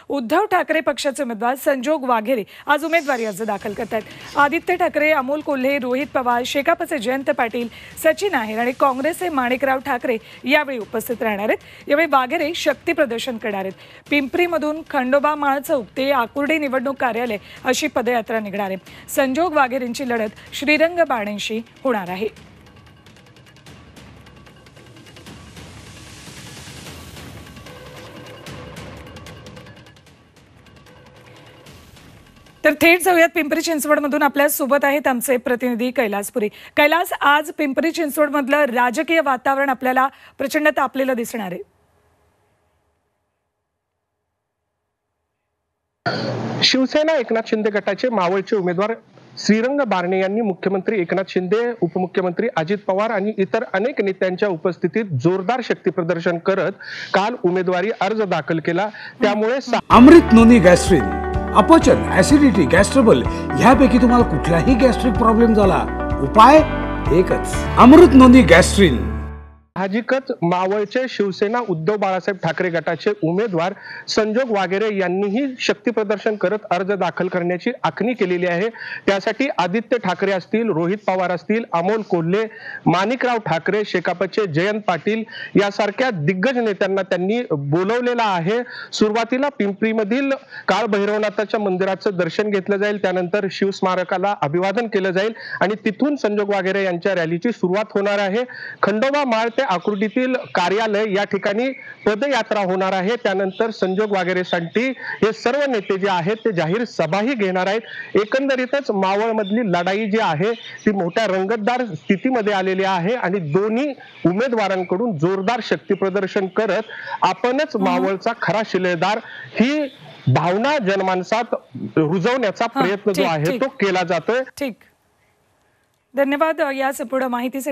उद्धव ठाकरे पक्षाचे उमेदवार संजोग वाघेरे आज उमेदवारी अर्ज दाखल करतात। आदित्य ठाकरे, अमोल कोल्हे, रोहित पवार, शेकापचे जयंत पाटील, सचिन आहेर आणि काँग्रेसचे माणिकराव ठाकरे यावेळी उपस्थित राहणार आहेत। यावेळी वाघेरे शक्ती प्रदर्शन करणार आहेत। पिंपरीमधून खंडोबा माळ चौक ते आकुर्डी निवडणूक कार्यालय अशी पदयात्रा निघणार आहे। संजोग वाघेरेंची लढत श्रीरंग बाणेंशी होणार आहे। तर थेट जाऊयात पिंपरी चिंचवडमधून आपल्या सोबत आहेत आमचे प्रतिनिधी कैलासपुरी। कैलास, आज पिंपरी चिंचवडमधलं राजकीय वातावरण आपल्याला प्रचंड तापलेलं दिसणार आहे। शिवसेना एकनाथ शिंदे गटाचे मावळचे उमेदवार श्रीरंग बारणे यांनी मुख्यमंत्री एकनाथ शिंदे, उपमुख्यमंत्री अजित पवार आणि इतर अनेक नेत्यांच्या उपस्थितीत जोरदार शक्ती प्रदर्शन करत काल उमेदवारी अर्ज दाखल केला। त्यामुळे अमृत नोनी गॅस्ट्रिन, अपचन, ऍसिडिटी, गॅस्ट्रबल ह्यापैकी तुम्हाला कुठलाही गॅस्ट्रिक प्रॉब्लेम झाला, उपाय एकच, अमृत नोनी गॅस्ट्रिन। साहजिकच मावळचे शिवसेना उद्धव बाळासाहेब ठाकरे गटाचे उमेदवार संजोग वाघेरे यांनीही शक्ती प्रदर्शन करत अर्ज दाखल करण्याची आखणी केलेली आहे। त्यासाठी आदित्य ठाकरे असतील, रोहित पवार असतील, अमोल कोल्हे, माणिकराव ठाकरे, शेकापचे जयंत पाटील यासारख्या दिग्गज नेत्यांना त्यांनी बोलवलेला आहे। सुरुवातीला पिंपरीमधील काळ भैरवनाथाच्या मंदिराचं दर्शन घेतलं जाईल, त्यानंतर शिवस्मारकाला अभिवादन केलं जाईल आणि तिथून संजोग वाघेरे यांच्या रॅलीची सुरुवात होणार आहे। खंडोबा माळ ते आकुर्डीतील कार्यालय या ठिकाणी पदयात्रा होणार आहे। त्यानंतर संजोग वाघेरेसाठी हे सर्व नेते जे आहेत ते जाहीर सभाही घेणार आहेत। एकंदरीतच मावळ मधली लढाई जी आहे ती मोठ्या रंगतदार स्थितीमध्ये आलेली आहे आणि दोन्ही उमेदवारांकडून जोरदार शक्ती प्रदर्शन करत आपणच मावळचा खरा शिलेदार ही भावना जनमानसात रुजवण्याचा प्रयत्न जो आहे तो केला जातोय। ठीक, धन्यवाद या संपूर्ण माहितीसाठी।